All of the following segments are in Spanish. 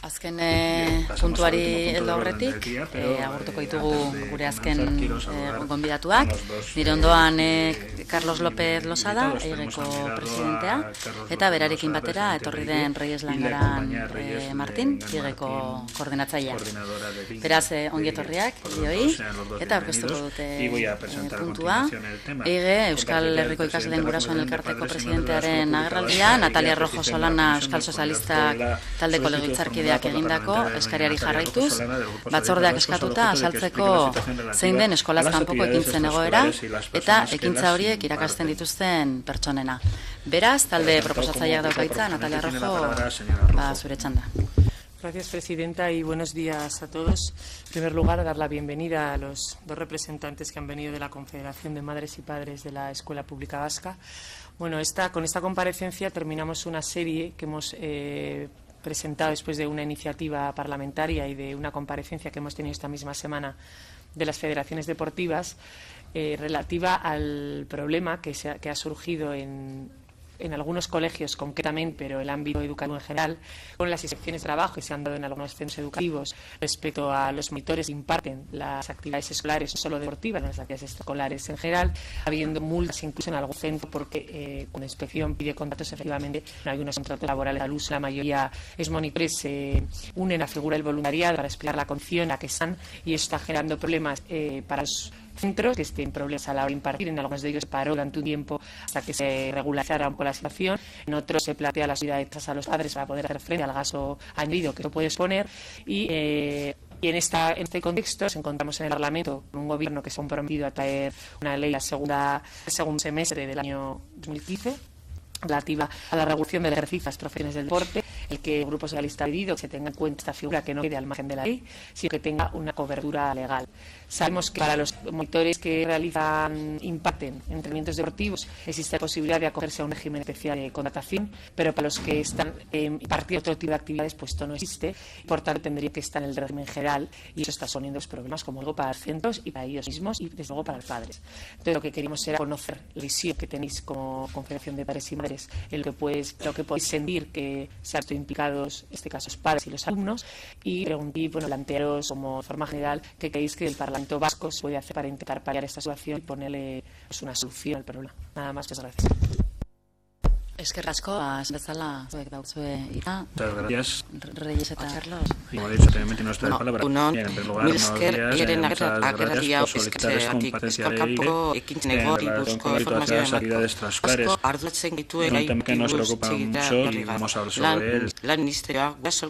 Azken puntuari heldu aurretik, agurtuko ditugu gure azken gonbidatuak. Nire ondoan Carlos López Losada, EIGeko presidentea, eta berarekin batera etorri den Reyes Langaran Martin, EIGeko koordinatzailea. Beraz, ongi etorriak, bioi, eta aurkeztuko dute puntua. EIGE, Euskal Herriko Ikasleen Gurasoen Elkarteko presidentearen agerraldia, Natalia Rojo Solana, Euskal Sozialistak taldeko legebiltzarkideak egindako eskariari jarraituz, batzordeak eskatuta azaltzeko zein den eskolaz kanpoko ekintzen egoera eta ekintza horiek irakasten dituzten pertsonena. Beraz, talde proposatzaileak dauka hitza, Natalia Rojo, zure txanda. Gracias, presidenta, y buenos días a todos. En primer lugar, dar la bienvenida a los dos representantes que han venido de la Confederación de Madres y Padres de la Escuela Pública Vasca. Bueno, con esta comparecencia terminamos una serie que hemos presentado después de una iniciativa parlamentaria y de una comparecencia que hemos tenido esta misma semana de las federaciones deportivas relativa al problema que ha surgido en algunos colegios concretamente, pero el ámbito educativo en general, con las inspecciones de trabajo que se han dado en algunos centros educativos respecto a los monitores que imparten las actividades escolares, no solo deportivas, las actividades escolares en general, habiendo multas incluso en algún centro porque una inspección pide contratos, efectivamente no hay unos contratos laborales al uso, la mayoría es monitores, se unen a la figura del voluntariado para explicar la condición en la que están y eso está generando problemas para los centros que estén problemas a la hora de impartir. En algunos de ellos paró durante un tiempo hasta que se regularizara un poco la situación. En otros se plantea la subida de tasas a los padres para poder hacer frente al gasto añadido que eso puede exponer. Y en este contexto nos encontramos en el Parlamento con un gobierno que se ha comprometido a traer una ley al segundo semestre del año 2015 relativa a la regulación del ejercicio de las profesiones del deporte, el que el Grupo Socialista ha pedido que se tenga en cuenta esta figura, que no quede al margen de la ley, sino que tenga una cobertura legal. Sabemos que para los monitores que imparten entrenamientos deportivos existe la posibilidad de acogerse a un régimen especial de contratación, pero para los que están impartiendo otro tipo de actividades, pues esto no existe, y por tanto tendría que estar en el régimen general, y eso está suponiendo problemas como algo para los centros y para ellos mismos y desde luego para los padres. Entonces lo que queríamos era conocer la visión que tenéis como Confederación de Padres y Madres, en lo que podéis sentir que se han visto implicados, en este caso los padres y los alumnos, y plantearos como forma general qué creéis que el Parlamento Vasco se puede hacer para intentar paliar esta situación y ponerle una solución al problema. Nada más, muchas gracias. Eskerrik asko, bezala zuek dautzue ira. Muchas gracias. Reyes eta Carlos. Como he dicho anteriormente, no estoy de palabra. En primer lugar, buenos días. Muchas gracias por solicitar esta comparecencia de EIGE en relación con las actividades extraescolares. Un tema que nos preocupa mucho y vamos a hablar sobre él,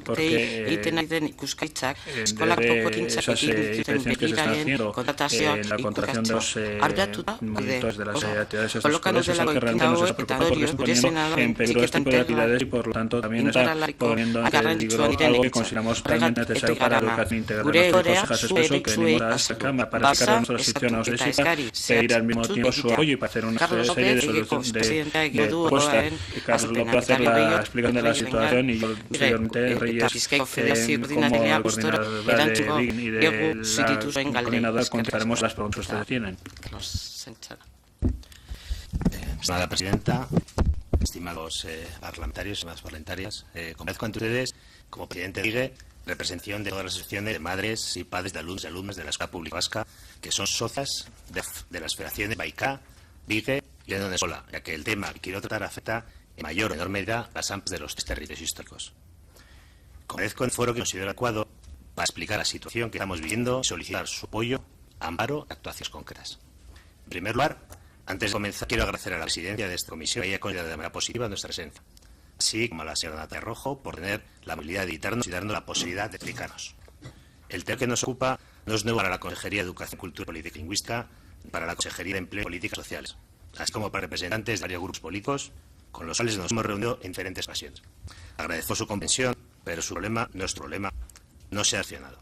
porque esas inspecciones que se están haciendo en la contratación de los monitores de las actividades extraescolares es algo que realmente nos está preocupando porque está poniendo en peligro este tipo de actividades y por lo tanto también está poniendo en peligro algo que consideramos realmente necesario para la educación integral. Nosotros, hijas, es por eso que venimos a esta Cámara para explicar nuestra situación a Ausésica, pedir al mismo tiempo su apoyo y para hacer una serie de propuestas. Carlos López hacer la explicación de la situación y yo, posteriormente, Reyes, como coordinador de BIN y de la coordinadora, contestaremos las preguntas que ustedes tienen. Estimada presidenta, estimados parlamentarios y parlamentarias, comparezco ante ustedes como presidente de EIGE, representación de todas las asociaciones de madres y padres de alumnos y alumnas de la Escuela Pública Vasca, que son socias de las federaciones BAICA, BIGE y de Escola, ya que el tema que quiero tratar afecta en mayor o menor medida las AMPs de los tres territorios históricos. Comparezco en el foro que considero adecuado para explicar la situación que estamos viviendo y solicitar su apoyo, amparo y actuaciones concretas. En primer lugar, antes de comenzar, quiero agradecer a la presidencia de esta comisión que haya considerado de manera positiva nuestra presencia, así como a la señora Natalia Rojo por tener la habilidad de editarnos y darnos la posibilidad de explicarnos. El tema que nos ocupa no es nuevo para la Consejería de Educación, Cultura, Política y Lingüística, para la Consejería de Empleo y Políticas Sociales, así como para representantes de varios grupos políticos con los cuales nos hemos reunido en diferentes ocasiones. Agradezco su comprensión, pero nuestro problema, no se ha accionado.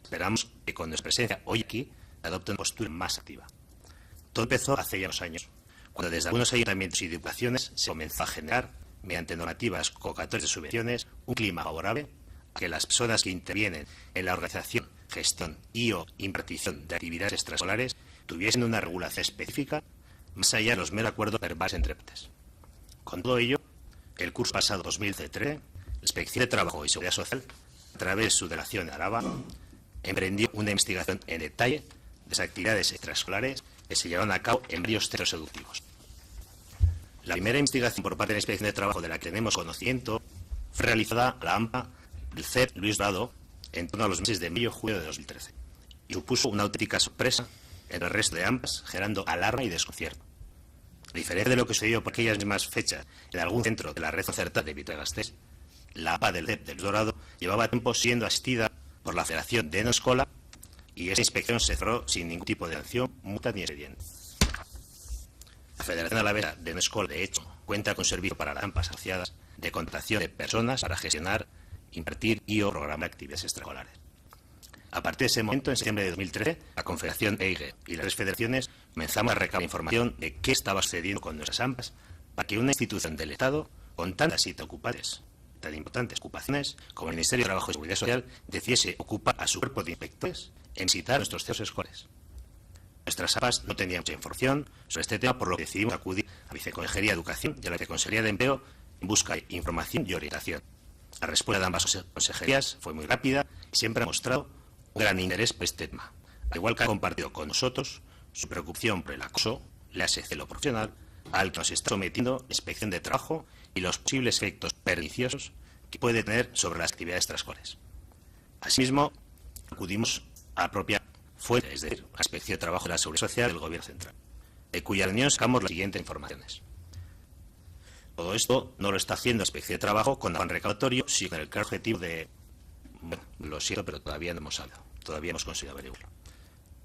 Esperamos que con nuestra presencia hoy aquí adopte una postura más activa. Todo empezó hace ya unos años, cuando desde algunos ayuntamientos y diputaciones se comenzó a generar, mediante normativas convocatorias de subvenciones, un clima favorable a que las personas que intervienen en la organización, gestión y o impartición de actividades extraescolares tuviesen una regulación específica más allá de los meros acuerdos verbales entre partes. Con todo ello, el curso pasado 2013 La Inspección de Trabajo y Seguridad Social, a través de su delegación en Araba, emprendió una investigación en detalle de las actividades extraescolares que se llevaron a cabo en varios centros educativos. La primera investigación por parte de la Inspección de Trabajo de la que tenemos conocimiento fue realizada a la AMPA del CEP Luis Dorado en torno a los meses de mayo-julio de 2013 y supuso una auténtica sorpresa en el resto de AMPAs, generando alarma y desconcierto. A diferencia de lo que sucedió por aquellas mismas fechas en algún centro de la red concertada de Vitoria-Gasteiz, la AMPA del CEP del Dorado llevaba tiempo siendo asistida por la Federación de Enoescola y esa inspección se cerró sin ningún tipo de sanción, multa ni expediente. La Federación Alavesa de Enoescola, de hecho, cuenta con un servicio para las AMPAs asociadas de contratación de personas para gestionar, impartir y o programar actividades extraescolares. A partir de ese momento, en septiembre de 2013, la Confederación EIGE y las tres federaciones comenzamos a recabar información de qué estaba sucediendo con nuestras AMPAs para que una institución del Estado, con tantas y tan importantes ocupaciones como el Ministerio de Trabajo y Seguridad Social, decidiese ocupar a su cuerpo de inspectores en visitar nuestros centros escolares. Nuestras AMPAs no tenían mucha información sobre este tema, por lo que decidimos acudir a la Viceconsejería de Educación y a la Viceconsejería de Empleo en busca de información y orientación. La respuesta de ambas consejerías fue muy rápida y siempre ha mostrado un gran interés por este tema, al igual que ha compartido con nosotros su preocupación por el acoso, la celo profesional, al que nos está sometiendo la Inspección de Trabajo y los posibles efectos perniciosos que puede tener sobre las actividades extraescolares. Asimismo, acudimos a la propia fuente, es decir, a la Inspección de Trabajo y la Seguridad Social del Gobierno Central, de cuya reunión sacamos las siguientes informaciones. Todo esto no lo está haciendo la Inspección de Trabajo con afán recaudatorio, sino con el claro objetivo de... Bueno, lo siento, pero todavía no hemos sabido, todavía hemos conseguido averiguarlo.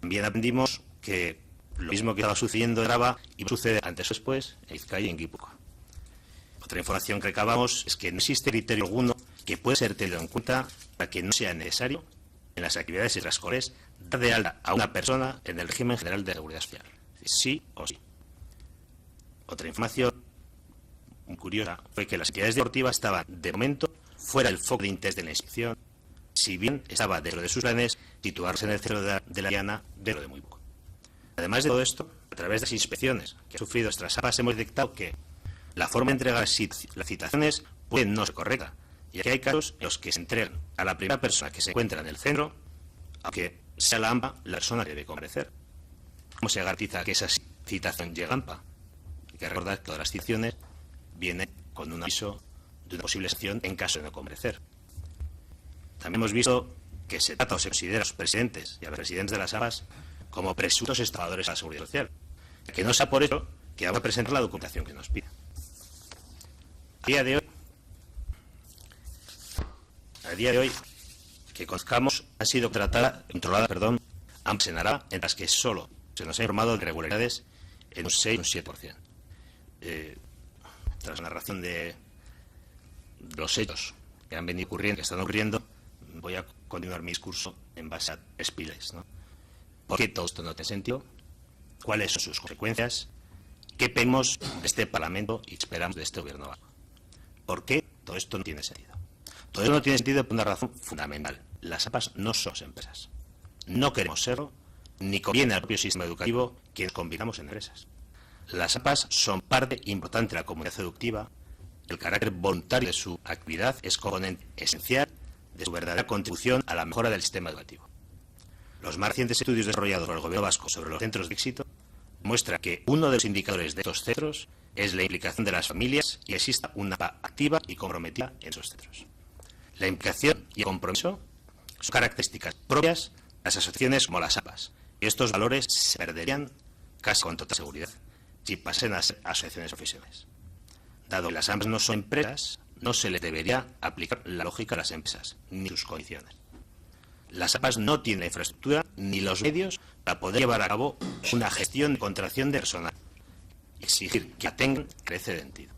También aprendimos que lo mismo que estaba sucediendo en Araba iba a suceder antes o después en Vizcaya y en Guipúzcoa. Otra información que recabamos es que no existe criterio alguno que pueda ser tenido en cuenta para que no sea necesario en las actividades extraescolares dar de alta a una persona en el régimen general de seguridad social. Sí o sí. Otra información muy curiosa fue que las actividades deportivas estaban, de momento, fuera del foco de interés de la inspección, si bien estaba dentro de sus planes situarse en el centro de la Diana dentro de muy poco. Además de todo esto, a través de las inspecciones que han sufrido nuestras AMPAs, hemos detectado que la forma de entregar las citaciones puede no ser correcta, ya que hay casos en los que se entregan a la primera persona que se encuentra en el centro, aunque sea la AMPA la persona que debe comparecer. ¿Cómo se garantiza que esa citación llega a AMPA? Hay que recordar que todas las citaciones vienen con un aviso de una posible sanción en caso de no comparecer. También hemos visto que se trata o se considera a los presidentes y a los presidentes de las AMPAs como presuntos estafadores a la seguridad social, que no sea por eso que vamos a presentar la documentación que nos pide. A día de hoy, que conozcamos, han sido controladas, AMPAs en Araba, en las que solo se nos ha informado de irregularidades en un 6 o un 7%. Tras la narración de los hechos que han venido ocurriendo, que están ocurriendo, voy a continuar mi discurso en base a tres pilares, ¿no? ¿Por qué todo esto no tiene sentido? ¿Cuáles son sus consecuencias? ¿Qué pedimos de este Parlamento y esperamos de este Gobierno vasco? ¿Por qué todo esto no tiene sentido? Todo esto no tiene sentido por una razón fundamental. Las AMPAs no somos empresas. No queremos serlo, ni conviene al propio sistema educativo que nos convirtamos en empresas. Las AMPAs son parte importante de la comunidad educativa. El carácter voluntario de su actividad es componente esencial de su verdadera contribución a la mejora del sistema educativo. Los más recientes estudios desarrollados por el Gobierno vasco sobre los centros de éxito muestran que uno de los indicadores de estos centros es la implicación de las familias y exista una AMPA activa y comprometida en esos centros. La implicación y el compromiso son características propias de las asociaciones como las AMPAs, y estos valores se perderían casi con total seguridad si pasen a ser asociaciones profesionales. Dado que las AMPAs no son empresas, no se les debería aplicar la lógica a las empresas, ni sus condiciones. Las AMPAs no tienen la infraestructura ni los medios para poder llevar a cabo una gestión de contratación de personal y exigir que tengan carece de sentido.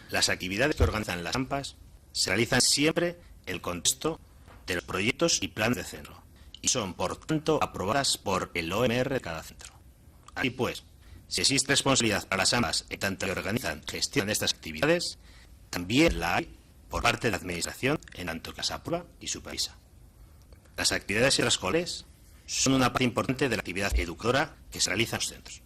Las actividades que organizan las AMPAs se realizan siempre en el contexto de los proyectos y planes de centro y son, por tanto, aprobadas por el OMR de cada centro. Así pues, si existe responsabilidad para las AMPAs en tanto que organizan y gestionan estas actividades, también la hay por parte de la Administración en tanto que las aprueba y supervisa. Las actividades extraescolares son una parte importante de la actividad educadora que se realiza en los centros.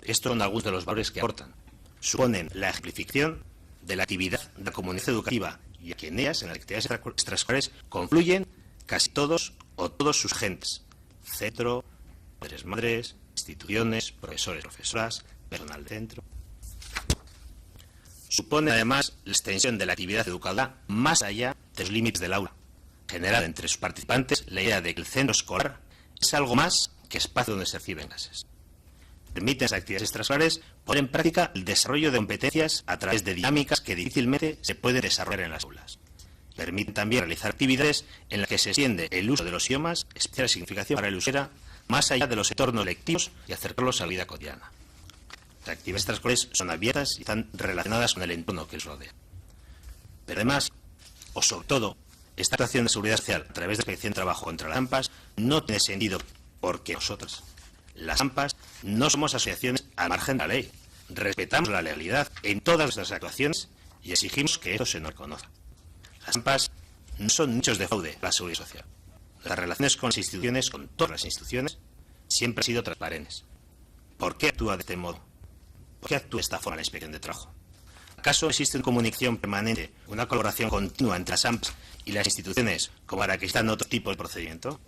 Estos son algunos de los valores que aportan. Suponen la ejemplificación de la actividad de la comunidad comunidad educativa y a que en ellas, en las actividades extraescolares, confluyen casi todos o todos sus agentes: centro, padres, madres, instituciones, profesores, profesoras, personal de centro. Supone además la extensión de la actividad educadora más allá de los límites del aula, generando entre sus participantes la idea de que el centro escolar es algo más que espacio donde se reciben clases. Permiten las actividades extraescolares poner en práctica el desarrollo de competencias a través de dinámicas que difícilmente se pueden desarrollar en las aulas. Permiten también realizar actividades en las que se extiende el uso de los idiomas, especial significación para el euskera, más allá de los entornos lectivos y acercarlos a la vida cotidiana. Las actividades extraescolares son abiertas y están relacionadas con el entorno que les rodea. Pero además, o sobre todo, esta actuación de seguridad social a través de la Inspección de Trabajo contra las AMPAs no tiene sentido porque nosotros, las AMPAs, no somos asociaciones al margen de la ley. Respetamos la legalidad en todas nuestras actuaciones y exigimos que eso se nos reconozca. Las AMPAs no son nichos de fraude para la seguridad social. Las relaciones con las instituciones, con todas las instituciones, siempre han sido transparentes. ¿Por qué actúa de este modo? ¿Por qué actúa de esta forma la Inspección de Trabajo? ¿Acaso existe una comunicación permanente, una colaboración continua entre las AMPAs y las instituciones como para que existan otro tipo de procedimiento?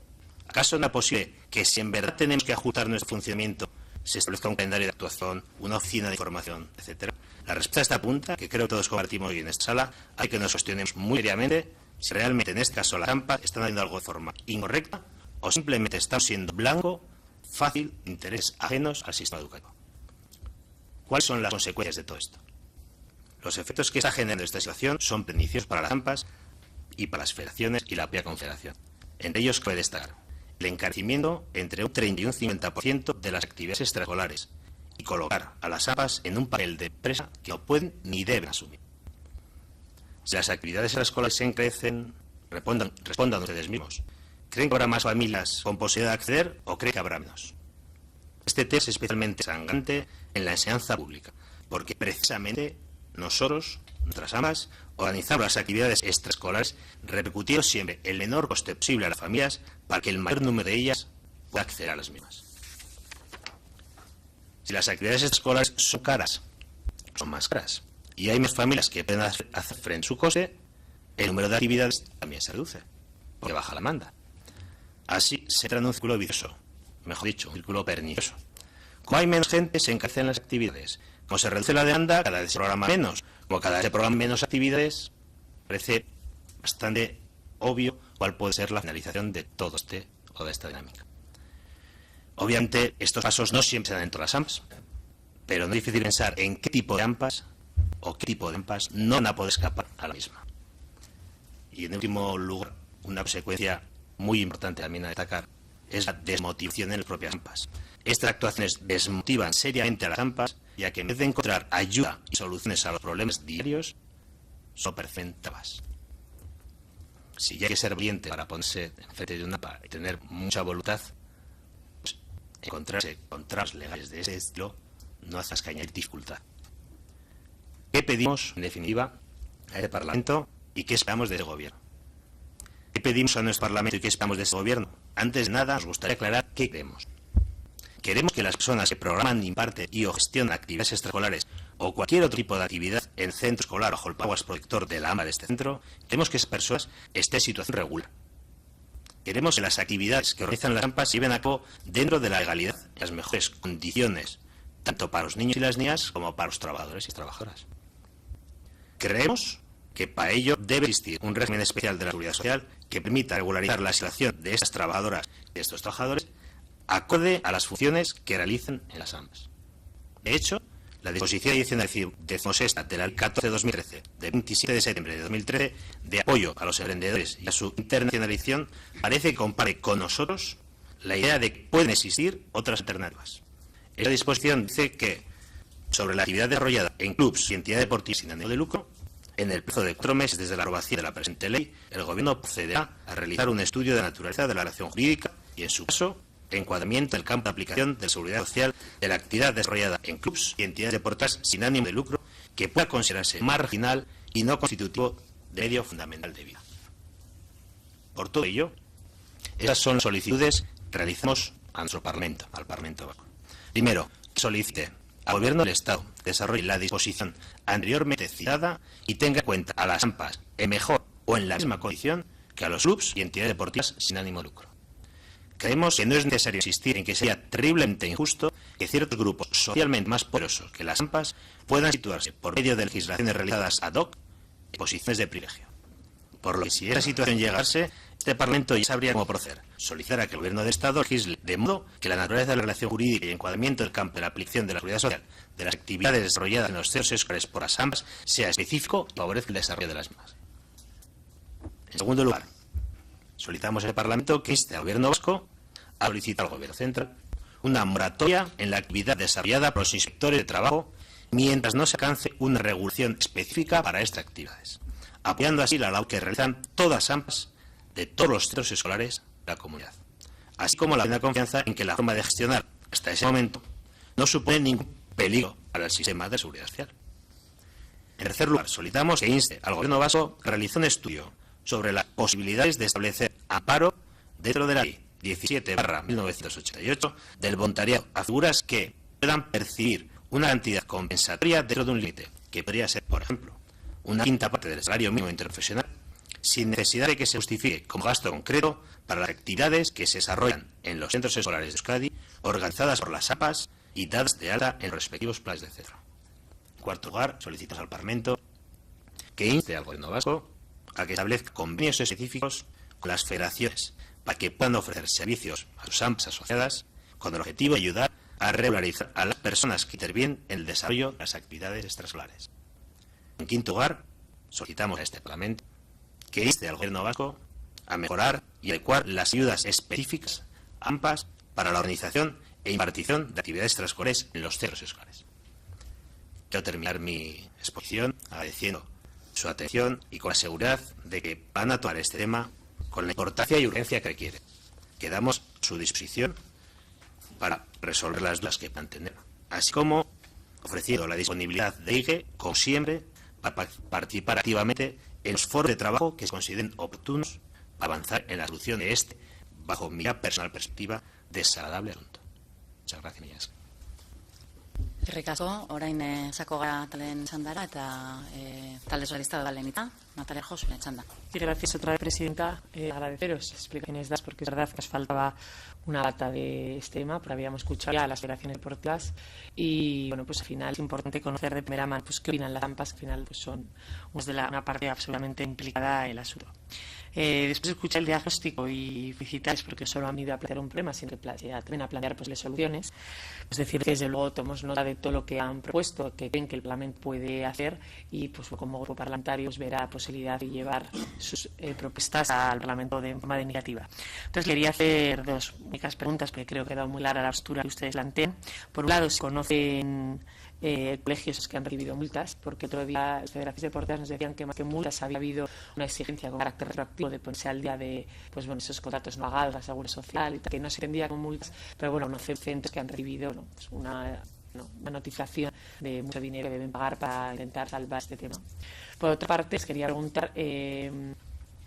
¿Acaso no es posible que si en verdad tenemos que ajustar nuestro funcionamiento se establezca un calendario de actuación, una oficina de información, etcétera? La respuesta a esta pregunta, que creo que todos compartimos hoy en esta sala, hay que nos cuestionemos muy seriamente si realmente en este caso las AMPAs están haciendo algo de forma incorrecta o simplemente están siendo blanco fácil de intereses ajenos al sistema educativo. ¿Cuáles son las consecuencias de todo esto? Los efectos que está generando esta situación son perniciosos para las AMPAs y para las federaciones y la propia confederación. Entre ellos cabe destacar el encarecimiento entre un 30 y un 50% de las actividades extraescolares y colocar a las AMPAs en un papel de empresa que no pueden ni deben asumir. Si las actividades extraescolares se encarecen, respondan ustedes mismos. ¿Creen que habrá más familias con posibilidad de acceder o creen que habrá menos? Este tema es especialmente sangrante en la enseñanza pública, porque precisamente nosotros, nuestras AMPAs, organizamos las actividades extraescolares repercutiendo siempre el menor coste posible a las familias para que el mayor número de ellas pueda acceder a las mismas. Si las actividades extraescolares son caras, son más caras, y hay más familias que pueden hacer frente a su coste, el número de actividades también se reduce, porque baja la demanda. Así se entra en un círculo vicioso, mejor dicho, un círculo pernicioso. Como hay menos gente, se encarecen las actividades. Como se reduce la demanda, cada vez se programa menos. Como cada vez se programan menos actividades, parece bastante obvio cuál puede ser la finalización de todo de esta dinámica. Obviamente, estos pasos no siempre se dan dentro de las AMPAs, pero no es difícil pensar en qué tipo de AMPAs o qué tipo de AMPAs no van a poder escapar a la misma. Y en último lugar, una consecuencia muy importante también a destacar es la desmotivación en las propias AMPAs. Estas actuaciones desmotivan seriamente a las AMPAs, ya que en vez de encontrar ayuda y soluciones a los problemas diarios, son perfectas. Si ya hay que ser valiente para ponerse enfrente de una AMPA y tener mucha voluntad, pues encontrarse con trabas legales de ese estilo no hace más que añadir dificultad. ¿Qué pedimos, en definitiva, a este Parlamento y qué esperamos de ese Gobierno? ¿Qué pedimos a nuestro Parlamento y qué esperamos de ese Gobierno? Antes de nada, nos gustaría aclarar qué queremos. Queremos que las personas que programan, imparten y o gestionan actividades extraescolares o cualquier otro tipo de actividad en centro escolar bajo el paraguas protector de la AMPA de este centro, queremos que esas personas estén en situación regular. Queremos que las actividades que organizan las AMPAs se lleven a cabo dentro de la legalidad, en las mejores condiciones, tanto para los niños y las niñas como para los trabajadores y trabajadoras. Creemos que para ello debe existir un régimen especial de la seguridad social que permita regularizar la situación de estas trabajadoras y de estos trabajadores acorde a las funciones que realicen en las AMPAs. De hecho, la disposición adicional 16 de la Ley 14/2013, de 27 de septiembre de 2013, de apoyo a los emprendedores y a su internacionalización, parece que compare con nosotros la idea de que pueden existir otras alternativas. Esta disposición dice que, sobre la actividad desarrollada en clubs y entidades deportivas sin ánimo de lucro, en el plazo de 4 meses desde la aprobación de la presente ley, el Gobierno procederá a realizar un estudio de naturaleza de la relación jurídica y, en su caso, encuadramiento del campo de aplicación de la seguridad social de la actividad desarrollada en clubs y entidades deportivas sin ánimo de lucro que pueda considerarse marginal y no constitutivo de medio fundamental de vida. Por todo ello, estas son las solicitudes que realizamos a nuestro Parlamento, al Parlamento Vasco. Primero, que solicite al Gobierno del Estado desarrolle la disposición anteriormente citada y tenga en cuenta a las AMPAs en mejor o en la misma condición que a los clubs y entidades deportivas sin ánimo de lucro. Creemos que no es necesario insistir en que sería terriblemente injusto que ciertos grupos socialmente más poderosos que las AMPAs puedan situarse por medio de legislaciones realizadas ad hoc en posiciones de privilegio. Por lo que si esa situación llegase, este Parlamento ya sabría cómo proceder. Solicitar a que el Gobierno de Estado legisle de modo que la naturaleza de la relación jurídica y el encuadramiento del campo de la aplicación de la seguridad social de las actividades desarrolladas en los centros escolares por las AMPAs sea específico y favorezca el desarrollo de las mismas. En segundo lugar, solicitamos al Parlamento que inste al Gobierno vasco a solicitar al Gobierno central una moratoria en la actividad desarrollada por los inspectores de trabajo mientras no se alcance una regulación específica para estas actividades, apoyando así la labor que realizan todas las AMPAs de todos los centros escolares de la comunidad, así como la plena confianza en que la forma de gestionar hasta ese momento no supone ningún peligro para el sistema de seguridad social. En tercer lugar, solicitamos que inste al Gobierno vasco a realizar un estudio sobre las posibilidades de establecer amparo dentro de la Ley 17/1988 del voluntariado a figuras que puedan percibir una cantidad compensatoria dentro de un límite, que podría ser, por ejemplo, una quinta parte del salario mínimo interprofesional, sin necesidad de que se justifique como gasto concreto para las actividades que se desarrollan en los centros escolares de Euskadi, organizadas por las AMPAs y dadas de alta en los respectivos planes de centro. En cuarto lugar, solicitamos al Parlamento que inste al Gobierno vasco a que establezca convenios específicos con las federaciones para que puedan ofrecer servicios a sus AMPAs asociadas con el objetivo de ayudar a regularizar a las personas que intervienen en el desarrollo de las actividades extraescolares. En quinto lugar, solicitamos a este Parlamento que inste al Gobierno vasco a mejorar y adecuar las ayudas específicas AMPAs para la organización e impartición de actividades extraescolares en los centros escolares. Quiero terminar mi exposición agradeciendo su atención y con la seguridad de que van a tomar este tema con la importancia y urgencia que requiere. Quedamos a su disposición para resolver las dudas que puedan tener, así como ofreciendo la disponibilidad de IGE, como siempre, para participar activamente en los foros de trabajo que se consideren oportunos para avanzar en la solución de este, bajo mi personal perspectiva, desagradable asunto. Muchas gracias, Millas. Eskerrik asko, orain sako gara talen txandara eta talde sozialista da lehenita. Natalia Jo, zure txanda. Y gracias otra vez, Presidenta. Agradeceros explicaciones das, porque es verdad que os faltaba una data de este tema, pero habíamos escuchado ya a las federaciones deportivas y, bueno, pues al final es importante conocer de primera mano pues qué opinan las AMPAs, que al final pues son una parte absolutamente implicada en el asunto. Después de escuchar el diagnóstico y felicitarles porque solo han ido a plantear un problema, sino que también a plantear pues soluciones, pues decir que desde luego tomamos nota de todo lo que han propuesto, que creen que el Parlamento puede hacer y pues como grupo parlamentario pues, verá la posibilidad de llevar sus propuestas al Parlamento de forma iniciativa. Entonces quería hacer dos únicas preguntas porque creo que ha quedado muy clara la postura que ustedes plantean. Por un lado, si conocen colegios que han recibido multas, porque otro día las federaciones deportivas nos decían que más que multas había habido una exigencia con carácter retroactivo de ponerse al día de pues bueno, esos contratos no pagados, la seguridad social y tal, que no se entendía como multas, pero bueno, unos centros que han recibido pues una notificación de mucho dinero que deben pagar para intentar salvar este tema. Por otra parte, les quería preguntar,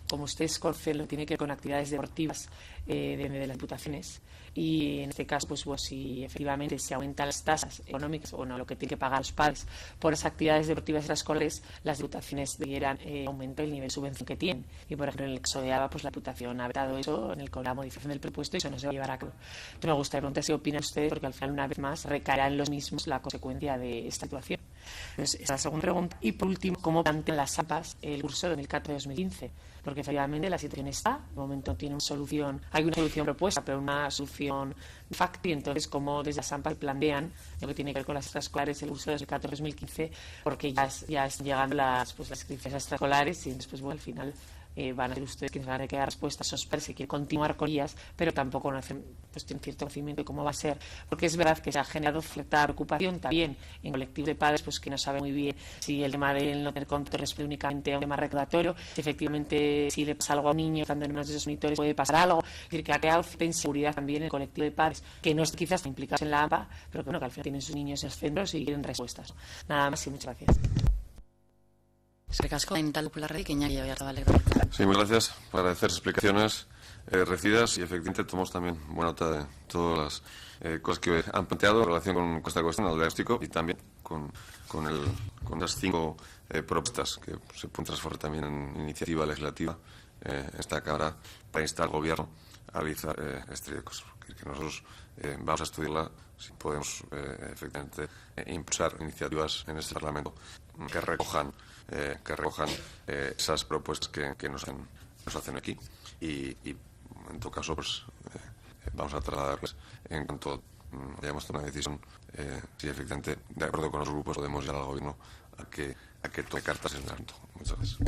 como ustedes conocen, lo tiene que ver con actividades deportivas de las diputaciones y en este caso, pues si efectivamente se aumentan las tasas económicas o no, lo que tienen que pagar los padres por las actividades deportivas extraescolares, las diputaciones debieran aumentar el nivel de subvención que tienen. Y por ejemplo, en el caso de ABA, pues la diputación ha vetado eso con la modificación del presupuesto y eso no se va a llevar a cabo. Entonces me gustaría preguntar si opinan ustedes, porque al final, una vez más, recaerá en los mismos la consecuencia de esta situación. Entonces, esa es la segunda pregunta. Y por último, ¿cómo plantean las AMPAs el curso 2014-2015? Porque efectivamente la situación está, de momento tiene una solución, hay una solución propuesta, pero una solución de facto, y entonces cómo desde las AMPAs plantean lo que tiene que ver con las extraescolares el curso 2014-2015, porque ya están llegando las inscripciones extraescolares y después, bueno, al final van a ser ustedes quienes van a quedar respuestas a esos padres que quieren continuar con ellas, pero tampoco pues tienen cierto conocimiento de cómo va a ser, porque es verdad que se ha generado cierta preocupación también en colectivos de padres pues que no saben muy bien si el tema de no tener contrato responde únicamente a un tema recordatorio, si efectivamente si le pasa algo a un niño estando en uno de esos monitores puede pasar algo, es decir, que ha creado cierta inseguridad también en el colectivo de padres que no están quizás implicados en la AMPA, pero que, bueno, que al final tienen sus niños en los centros y quieren respuestas. Nada más y muchas gracias. Sí, muchas gracias. Para agradecer las explicaciones recibidas y efectivamente tomamos también buena nota de todas las cosas que han planteado en relación con esta cuestión, al diagnóstico y también con las 5 propuestas que se pueden transformar también en iniciativa legislativa en esta Cámara para instar al Gobierno a realizar este tipo de cosas. Que nosotros vamos a estudiarla si podemos efectivamente impulsar iniciativas en este Parlamento que recojan esas propuestas que nos hacen aquí y en todo caso pues vamos a trasladarles en cuanto hayamos tomado una decisión si efectivamente de acuerdo con los grupos podemos llegar al Gobierno a que tome cartas en el asunto. Muchas gracias.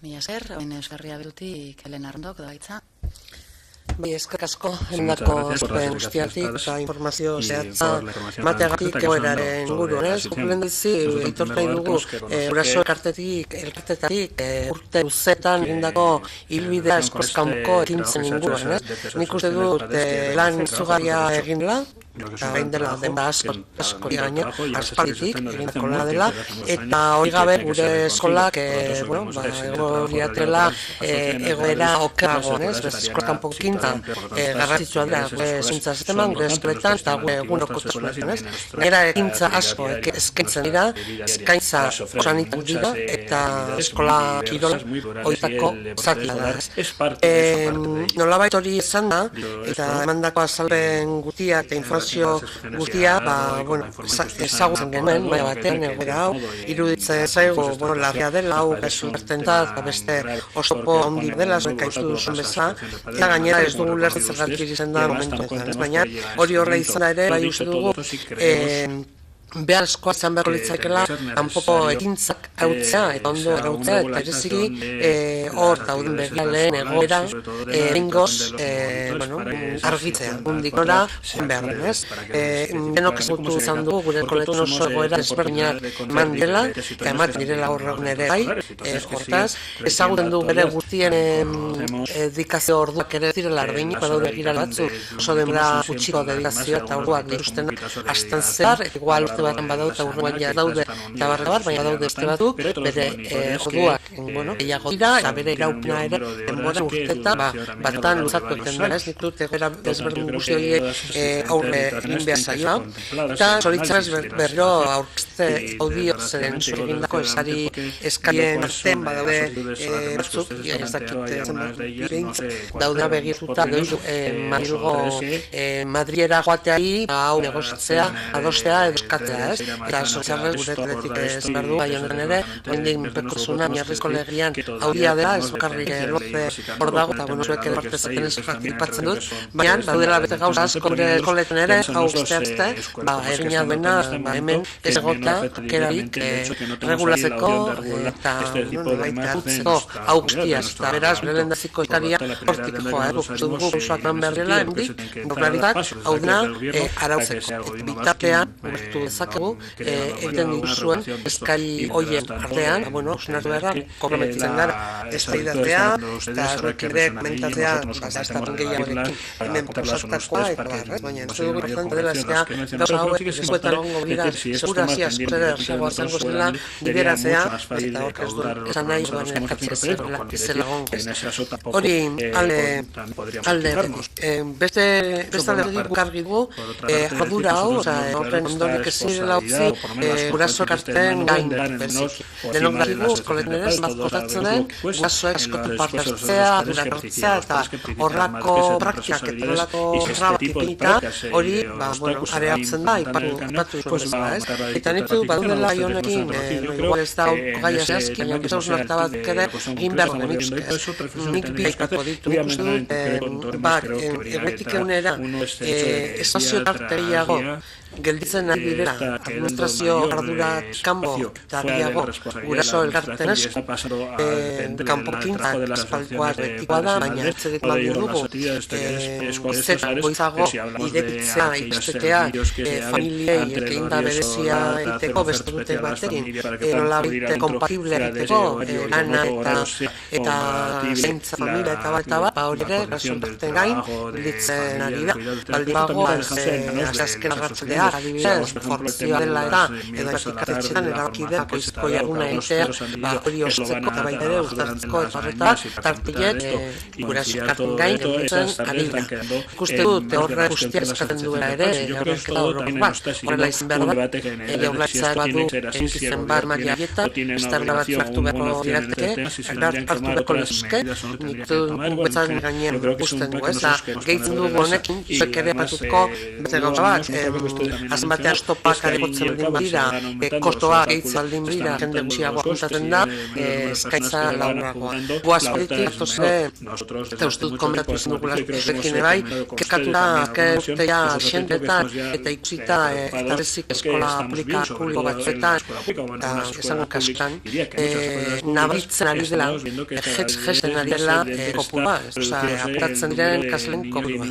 Mila esker, Euskal Herria Bildutik Elena Arondok doaitza. Bai, eskerrik asko, emandako guztiatik eta informazio zehatza mategatik egoeraren inguruan, ez? Guk lehendabizi, aitortai dugu, guraso elkartetatik urte luzetan egindako hilbidea eskozkanpoko ekintzen inguruan, ez? Nik uste dut lan izugarria egin dela, eta hain dela denba asko gaina, aspalditik egindako lana dela, eta hori gabe gure eskolak, egoera egoera okerragoan, ez? Eskolkanpoko ekintzen garrantzitsua dela gure hezkuntza sisteman, gure eskoletan eta gure egunerokotasunetan, ez? Gainera ekintza asko eskaintzen dira, eskaintza osanitak dira eta eskola kirola horietako zatia da, ez? Nolabait hori izan da, eta emandako azalpen guztia eta informazio guztia, ezagutzen genuen, baina batean egoera hau, iruditzen zaigu, larria dela, hau gaizun da, beste osopo handi dela, zuek aizu duzun bezala, eta gainera ez dugu lertzen zergatik izan da momentuetan, baina hori horre izan ere, bai uste dugu, beharrezkoa izan beharko litzakela kanpoko ekintzak arautzea eta ondo arautzea eta ereziki hor dauden begialeen egoera behingoz argitzea, hundik nora behar den, ez? Denok ezagutu izan dugu gure koletan oso egoera ezberdinak eman direla eta ematen direla horregun ere bai, hortaz, ezagutzen du bere guztien dedikazio orduak ere direla ardinik, badaude gira batzu oso denbora gutxiko dedikazio eta orduak dituzten hasten zehar, igual urte baten badaude eta urruan ja daude eta barra baina daude beste batzuk, bere orduak gehiago dira eta bere iraupena ere denbora urteta batan luzatu egiten dira, ez? Nik dut egoera desberdin guzti horiek aurre egin behar zaioa eta zoritzarez berro aurkezte audio zeren egindako esari eskarien artean badaude batzuk, ez dakit daude begirtuta Madrilgo Madriera joateari hau negozitzea, adostea edo eskatzea, ez? Eta sozialrez gure teletik ez behar du, bai honen ere, oindik pekozuna miarrizko legian audia dela, ez bakarrik loze hor dago, eta zuek ere partezaten ez participatzen dut, baina daudela bete gauza asko gure eskoletan ere, hau guzteazte, egina duena, hemen ez egota, kerarik regulatzeko, eta utzeko hau guztiaz, eta beraz, bere lehendaziko italia hortik joa, uste dugu usuak lan behar dela, hendik, nuklaritatea, hau dena, arautzeko, bitartean, urtu dezakegu, egiten dituzuen eskari hoien artean, usunatu behar da, komprometitzen gara, espaidatea, eta zuekide komentatzea, estapen gehiagorekin, hemen posatakoa, eta baina, ez dugu importante dela ezkera, gauza hauek, ezuetan ongo dira, segurazia eskorera, erzagoa zango zela, bideratzea, eta hor ez du, esan nahi, izela gongo. Hori, beste alde bukargi dugu, ardura hau, horren ondorik ez zirela utzi, guraso karten gain, berzik. Denok dakigu, eskoletan ere, bat kotatzen den, gurasoek askotu partartzea, durakartzea, eta horrako praktikak, eta horrako rabak ipinita, hori, areatzen da, ipatu zuen bezala, ez? Eta nik du, badudela honekin, igual ez da gaia zehazki, baina ez dauz narta bat ere, egin behar da nik bi aipatuko ditu, uste dut, erretik egunera, espazio tarteiago, gelditzen ari direla, administrazio ardura kanbo eta gehiago guraso elkarten esku, kanpokintzak espalkoak betikoa da, baina ertzetik lan dugu, zeta goizago irekitzea, ikestetea, familiei eginda berezia egiteko beste dute batekin, nola bite kompatible egiteko, lana eta zeintza familia eta bat, hori ere, resultaten gain, bilditzen ari da, baldi bago, azazken agartzea, adibidez, adibidez, formazioa dela eta edo ikastetxean erabaki da goizko jarduna egitea, hori osatzeko eta baita ere uztartzeko eta horretak tartilet gurasoekin gain edutzen ari da. Ikuste dut horre guztia eskatzen duela ere jaurlaritza orokorrak bat, horrela izan behar da, jaurlaritza badu izen bar maila dieta, estarra batzu hartu beharko dirateke, hartu beharko lezke, nik betzaren gainean guztien du, eta gehitzen dugu honekin, zuek ere batutko bete gauza bat, azken batean stopak arekotzen baldin badira, kostoa gehitzen baldin badira, jende gutxiagoa juntatzen da, eskaitza lauragoa. Goaz politik hartu zire, eta uste dut komentatu zen dugula zurekin ebai, kezkatu da, urteia xentetan, eta ikusita, eta bezik eskola publiko batzuetan, eta esango kastan, nabaritzen ari dela, jesten ari dela kopurua, apuratzen diren kasleen kopurua.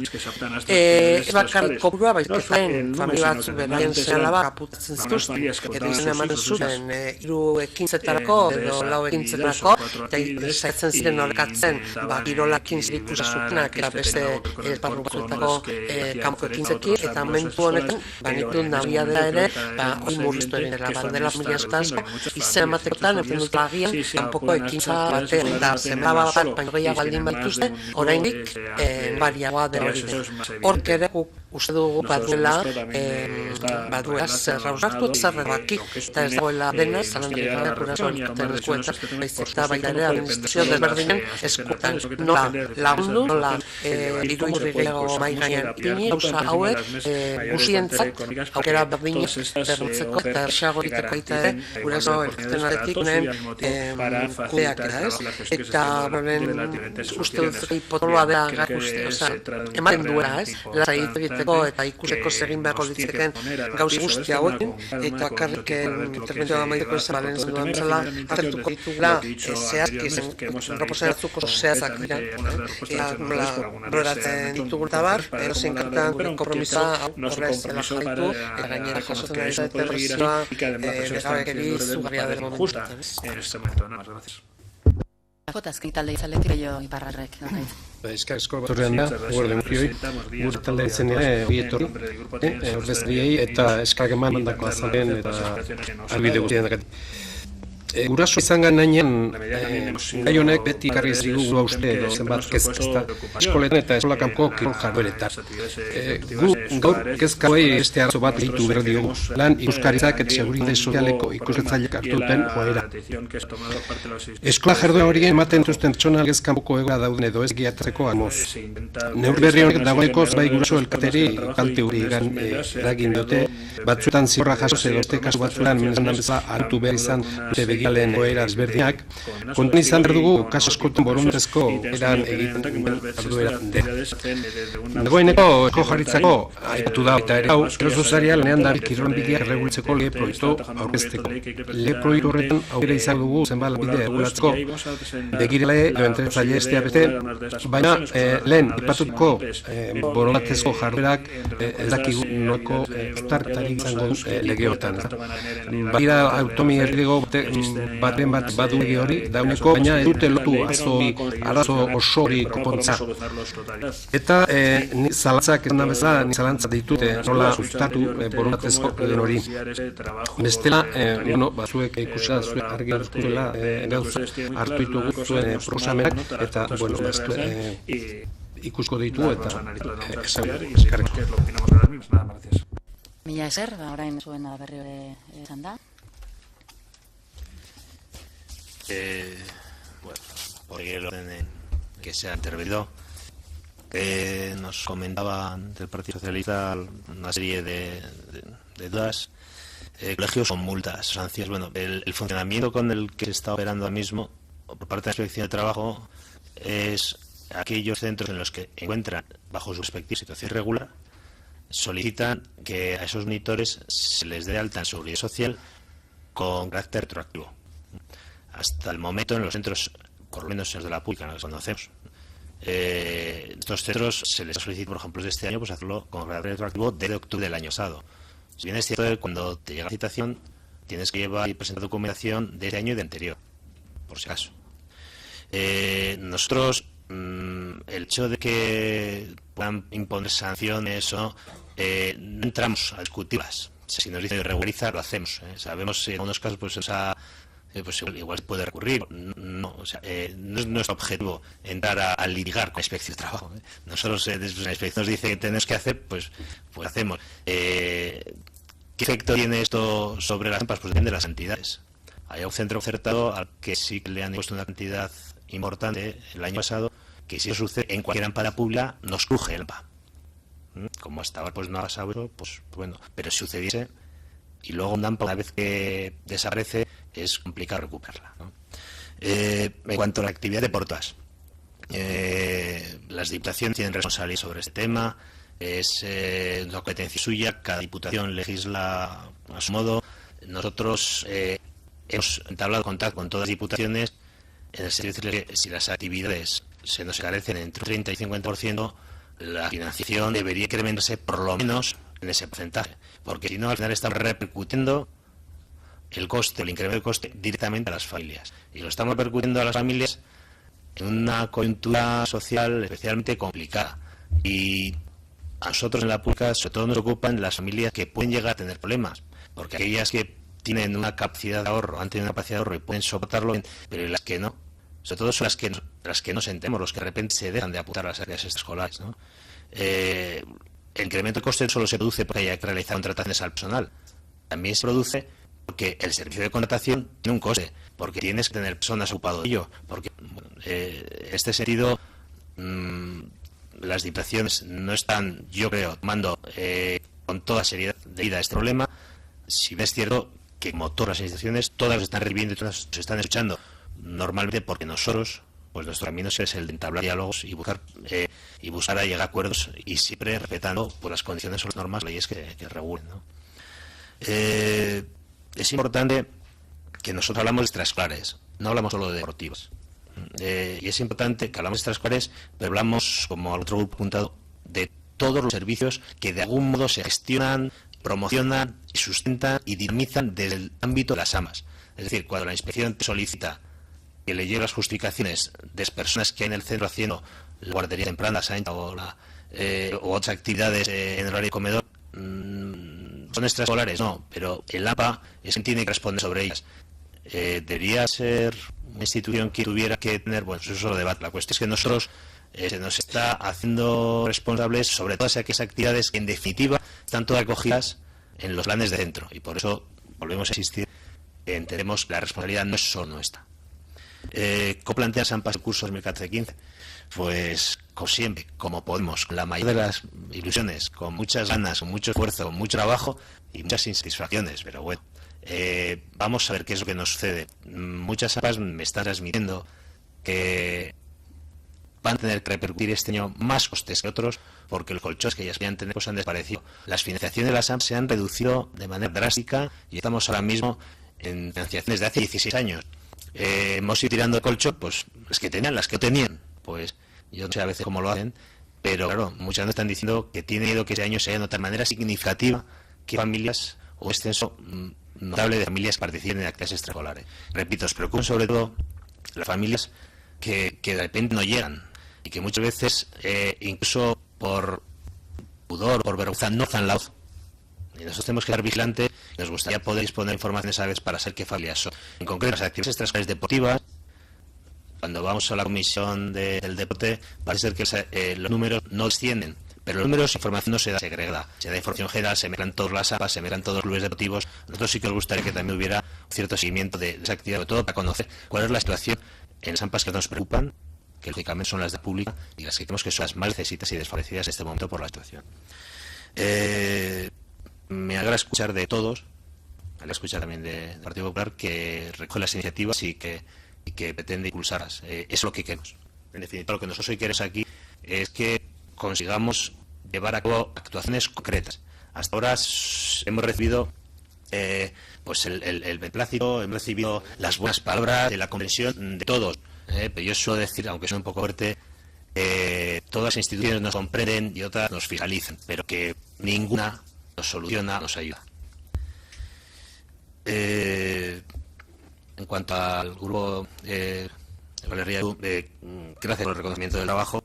Ez bakar kopurua, baizkefaren familia batzu beraien zenalaba apuratzen zituzten, edo izan ematen zuten, 3 ekintzetarako, edo 4 ekintzetarako, eta zaitzen ziren horrekatzen, girolakin zirikusa zutenak, eta beste esparru batzuetako kanpo ekintzekin, eta mentu honetan, nik dut nabia dela ere, hori murriztu egin dela, dela familia asko, izen ematekotan, epen dut lagian, kanpoko ekintza batean, eta zenbaba bat, baino gehiago baldin batuzte, oraindik bariagoa dela hori dela. Hork ere uste dugu baduela zer hausartu, zer erabaki, eta ez dagoela dena, zalandri gara gurasoen ikuten eskuetan, eta baita ere administrazio desberdinen eskuetan. Nola lagundu, nola irudurri gehiago mai gainean ipini, gauza hauek guzientzat, aukera berdinen berritzeko, eta erxagoriteko baita ere, guraso elkarten aretik unen kudeak era, ez? Eta uste dut potoloa dela ematen duela, ez? Lasai egiteko eta ikuseko segin beharko litzeken gauzi guzti hauekin, eta karrik interventioa amaiteko esan balen zen duan bezala atertuko ditugula zehazki zen proposatzeko zehazak dira, eta nola broratzen ditugu eta bar, erosin kartan gure kompromisa horrez dela jaitu, eta gainera jasotzen ari da terrorizioa begabekeri zugarria dela momentu. Jota, azken talde izaletik gehiago iparrarrek. Eska esko baturrean da, guarden guztioi, gure talde izen ere, horietorri, ordezkariei eta eskak eman mandako azalen eta albide guztien dakatik. Guraso izan gainean, gai honek beti ekarri zigu gura uste edo zenbat kezka eskoletan eta eskola kanpo kirol jardueretan. Gu gaur kezka hauei beste arazo bat ditu behar diogu, lan ikuskaritzak eta seguridade sozialeko ikuskatzaileak hartu duten joera. Eskola jarduen horien ematen dituzten pertsona legez kanpoko egoera dauden edo ez egiatzeko asmoz. Neurri berri honek dagoeneko bai guraso elkarteri kalte hori eragin dute, batzuetan zigorra jaso edo kasu batzuetan menezan bezala hartu behar izan dute begalen goera ezberdinak, kontuan izan behar dugu kasu askotan borondatezko eran egiten arduera dela. Dagoeneko esko jarritzako aipatu da eta ere hau, erosozarial lanean da kirol bideak erregulatzeko lege proiektu aurkezteko. Lege proiektu horretan aukera izan dugu zenbat bide erregulatzeko begirale edo entrenatzaile estea bete, baina lehen ipatuko borondatezko jarrerak ez dakigu nolako uztartari izango lege horretan. Badira autonomi erkidego baten bat badu lege hori dauneko, baina ez dute lotu arazo oso hori konpontza. Eta zalantzak esan da bezala, zalantza ditute nola uztatu borondatezko lehen hori. Bestela, batzuek ikusia zuek argi hartuela gauza hartu ditugu zuen proposamenak eta, ikusko ditu eta eskarriko. Mila esker, orain zuena berri hori esan da. Por el orden que se ha intervenido, nos comentaban del Partido Socialista una serie de dudas. Colegios con multas, sanciones. Bueno, el funcionamiento con el que se está operando ahora mismo por parte de la Inspección de Trabajo es aquellos centros en los que encuentran bajo su respectiva situación irregular, solicitan que a esos monitores se les dé alta en seguridad social con carácter retroactivo. Hasta el momento en los centros, por lo menos en los de la pública, los conocemos, estos centros se les solicita, por ejemplo, de este año, pues hacerlo con carácter retroactivo desde octubre del año pasado. Si bien es cierto que cuando te llega la citación tienes que llevar y presentar documentación de este año y de anterior, por si acaso. Nosotros, el hecho de que puedan imponer sanciones o no entramos a discutirlas. Si nos dicen regularizar, lo hacemos. Sabemos en algunos casos pues igual se puede recurrir. No, o sea, no es nuestro objetivo entrar a litigar con la Inspección de Trabajo. Nosotros, desde la Inspección nos dice que tenemos que hacer, pues hacemos. ¿Qué efecto tiene esto sobre las AMPAs? Pues depende de las entidades. Hay un centro concertado al que sí le han impuesto una cantidad importante el año pasado, que si eso sucede en cualquier AMPA pública nos cruje el AMPA. Como hasta ahora pues no ha pasado eso, pues bueno, pero si sucediese y luego un AMPA una vez que desaparece es complicado recuperarla, ¿no? En cuanto a la actividad de portas, las diputaciones tienen responsabilidad sobre este tema, es una competencia suya, cada diputación legisla a su modo. Nosotros hemos entablado contacto con todas las diputaciones en el sentido de que si las actividades se nos encarecen entre un 30 y 50%, la financiación debería incrementarse por lo menos en ese porcentaje, porque si no al final estamos repercutiendo el coste, el incremento del coste directamente a las familias, y lo estamos repercutiendo a las familias en una coyuntura social especialmente complicada, y a nosotros en la pública sobre todo nos ocupan las familias que pueden llegar a tener problemas, porque aquellas que tienen una capacidad de ahorro, han tenido una capacidad de ahorro y pueden soportarlo, pero las que no, sobre todo son las que no sentemos, los que de repente se dejan de apuntar a las áreas escolares, ¿no? El incremento de coste solo se produce porque haya que realizar contrataciones al personal. También se produce porque el servicio de contratación tiene un coste, porque tienes que tener personas ocupadas de ello, porque en este sentido las diputaciones no están, yo creo, tomando con toda seriedad de vida este problema. Si bien es cierto que como todas las instituciones, todas lo están recibiendo y todas se están escuchando, normalmente porque nosotros, pues nuestro camino es el de entablar diálogos y buscar a llegar a acuerdos, y siempre respetando pues las condiciones o las normas, leyes que regulen, ¿no? Es importante que nosotros hablamos de extraescolares, no hablamos solo de deportivos. Y es importante que hablamos de extraescolares, pero hablamos, como al otro grupo apuntado, de todos los servicios que de algún modo se gestionan, promocionan y sustentan y dinamizan desde el ámbito de las AMAs. Es decir, cuando la inspección te solicita que le lleve las justificaciones de personas que hay en el centro haciendo la guardería temprana, o otras actividades en el horario de comedor, ¿son extraescolares? No, pero el AMPA es quien tiene que responder sobre ellas. Debería ser una institución que tuviera que tener, bueno, eso es otro debate. La cuestión es que nosotros se nos está haciendo responsables sobre todas aquellas actividades que en definitiva están todas recogidas en los planes de centro, y por eso volvemos a insistir, entendemos que la responsabilidad no es solo nuestra. ¿Cómo plantea AMPAs el curso 2014-15? Pues como siempre, como podemos, con la mayor de las ilusiones, con muchas ganas, con mucho esfuerzo, con mucho trabajo y muchas insatisfacciones, pero bueno, vamos a ver qué es lo que nos sucede. Muchas AMPAs me están transmitiendo que van a tener que repercutir este año más costes que otros, porque los colchones que ya podían tener pues han desaparecido. Las financiaciones de las AMPAs se han reducido de manera drástica y estamos ahora mismo en financiaciones de hace 16 años. Hemos ido tirando de colchón, pues las que tenían, las que no tenían, pues yo no sé a veces cómo lo hacen, pero claro, muchas veces están diciendo que tiene ido que este año se haya notado de manera significativa que familias o extenso notable de familias participen en actividades extraescolares. Repito, os preocupan sobre todo las familias que de repente no llegan y que muchas veces incluso por pudor, por vergüenza, no dan la voz. Y nosotros tenemos que estar vigilantes. Nos gustaría poder disponer de informaciones a veces para saber qué familias son. En concreto, las actividades extraescolares deportivas, cuando vamos a la comisión del deporte, parece ser que los números no descienden, pero los números de información no se da segregada. Se da información general, se mezclan todas las AMPAs, se mezclan todos los clubes deportivos. Nosotros sí que nos gustaría que también hubiera un cierto seguimiento de esa actividad, sobre todo para conocer cuál es la situación en las AMPAs que nos preocupan, que lógicamente son las de pública y las que creemos que son las más necesitadas y desfavorecidas en este momento por la situación. Me alegra escuchar de todos, me alegra escuchar también del Partido Popular, que recoge las iniciativas y que pretende impulsarlas. Es lo que queremos. En definitiva, lo que nosotros hoy queremos aquí es que consigamos llevar a cabo actuaciones concretas. Hasta ahora hemos recibido pues el beneplácito, hemos recibido las buenas palabras, la comprensión de todos. Pero yo suelo decir, aunque suene un poco fuerte, todas las instituciones nos comprenden y otras nos fiscalizan, pero que ninguna nos soluciona, nos ayuda. En cuanto al grupo Valeria, gracias por el reconocimiento del trabajo.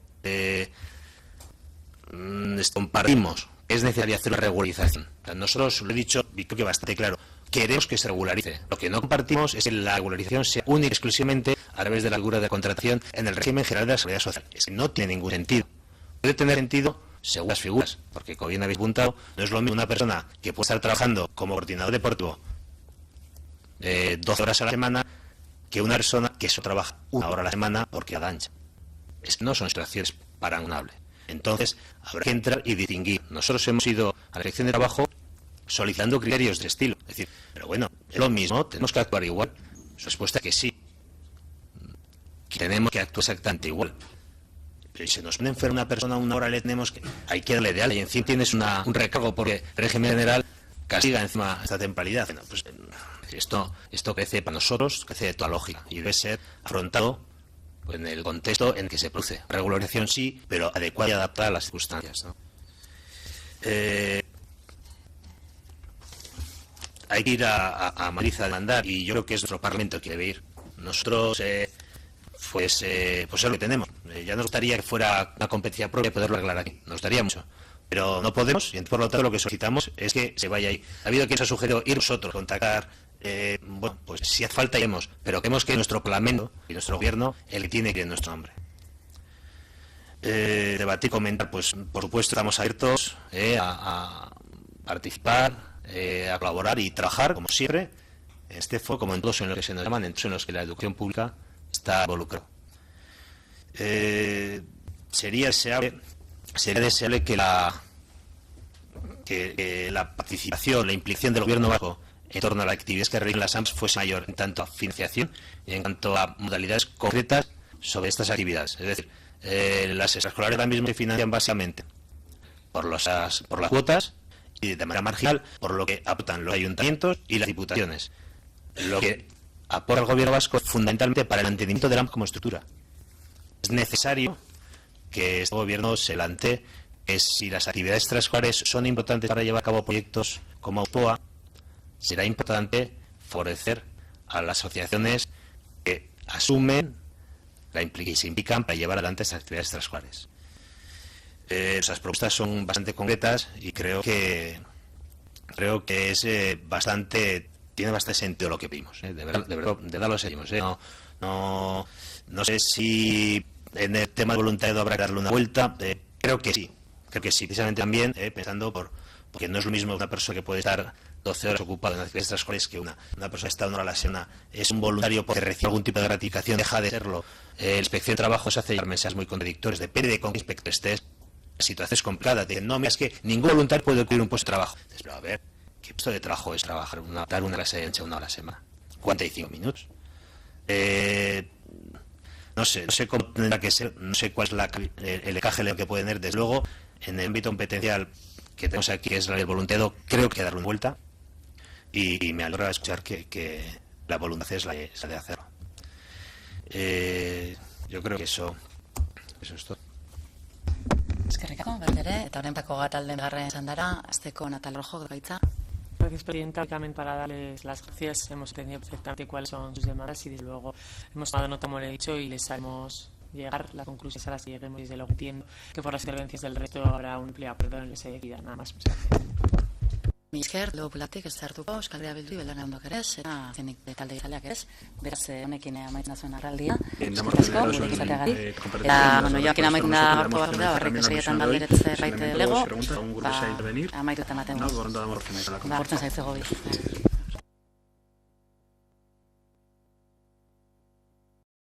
Compartimos es necesario hacer una regularización. Nosotros, lo he dicho, y creo que bastante claro, queremos que se regularice. Lo que no compartimos es que la regularización sea única y exclusivamente a través de la figura de contratación en el régimen general de la seguridad social. Es que no tiene ningún sentido. Puede tener sentido según las figuras, porque como bien habéis apuntado, no es lo mismo una persona que puede estar trabajando como coordinador deportivo 12 horas a la semana que una persona que solo trabaja 1 hora a la semana porque a ancha. Es que no son situaciones parangulables. Entonces, habrá que entrar y distinguir. Nosotros hemos ido a la Dirección de Trabajo solicitando criterios de estilo. Es decir, pero bueno, es lo mismo, tenemos que actuar igual. Su respuesta es que sí. Que tenemos que actuar exactamente igual. Pero si se nos pone enferma una persona 1 hora, le tenemos que... Hay que darle de alta y encima tienes un recargo porque el régimen general castiga encima esta temporalidad. Bueno, pues esto crece para nosotros, crece de toda lógica y debe ser afrontado en el contexto en que se produce. Regularización sí, pero adecuada y adaptada a las circunstancias, ¿no? Hay que ir a Madrid a demandar y yo creo que es nuestro Parlamento que debe ir. Nosotros, pues es lo que tenemos. Ya nos gustaría que fuera una competencia propia poderlo arreglar aquí. Nos gustaría mucho. Pero no podemos y por lo tanto lo que solicitamos es que se vaya ahí. Ha habido quien se ha sugerido ir nosotros, contactar. Bueno, pues si hace falta iremos, pero queremos que nuestro Parlamento y nuestro Gobierno el que tiene que ir en nuestro nombre. Debatir, comentar, pues por supuesto estamos abiertos a participar, a colaborar y trabajar, como siempre, en este foro, como en todos en los que se nos llaman, en todos en los que la educación pública está involucrada. Sería deseable que la participación, la implicación del Gobierno vasco en torno a las actividades que realizan las AMPs fuese mayor en tanto a financiación y en cuanto a modalidades concretas sobre estas actividades. Es decir, las extraescolares ahora mismo se financian básicamente por las cuotas y de manera marginal por lo que aportan los ayuntamientos y las diputaciones. Lo que aporta el Gobierno vasco fundamentalmente para el mantenimiento del AMP como estructura. Es necesario que este Gobierno se plantee que si las actividades extraescolares son importantes para llevar a cabo proyectos como AUPOA, será importante favorecer a las asociaciones que asumen y se implican para llevar adelante estas actividades extraescolares. Esas propuestas son bastante concretas y creo que es tiene bastante sentido lo que pedimos. De verdad lo seguimos. No sé si en el tema de voluntariado habrá que darle una vuelta. Creo que sí, precisamente también pensando porque no es lo mismo una persona que puede estar 12 horas ocupada en actividades extraescolares que una persona que está 1 hora a la semana es un voluntario porque recibe algún tipo de gratificación, deja de serlo. La inspección de trabajo se hace llegar mensajes muy contradictorios, depende de con qué inspector estés. La situación es complicada, no, mira, es que ningún voluntario puede ocupar un puesto de trabajo. Entonces, pero a ver, ¿qué puesto de trabajo es trabajar, dar una clase ancha 1 hora a la semana? 45 minutos. No sé cómo tendrá que ser, no sé cuál es el encaje que puede tener. Desde luego, en el ámbito competencial que tenemos aquí, que es el voluntariado, creo que darle una vuelta y me alegra escuchar que la voluntad es la de hacerlo. Yo creo que eso es todo. Eskerrik asko, berdere, eta horrentako gatalden garren txandara, azteko Natal Rojo, gaitza. Gracias, Presidenta. Únicamente para darles las gracias, hemos entendido perfectamente cuáles son sus demandas y desde luego hemos tomado nota, como le he dicho, y les haremos llegar las conclusiones a las que lleguemos. Desde luego entiendo que por las intervenciones del resto habrá un empleo, perdón, les he nada más. Mi esker, lego pulatik ez hartuko, Euskal Herria Bildu belan ondok ere, eta zenik talde izaleak ere, beraz honekin amaitzen zuen arraldia. Eskerrik asko, gurekin izateagatik. Eta, joakin amaitzen da gaurko da, horrek eserietan galderetze baite lego, amaituta ematen. Gortzen zaitze gobi.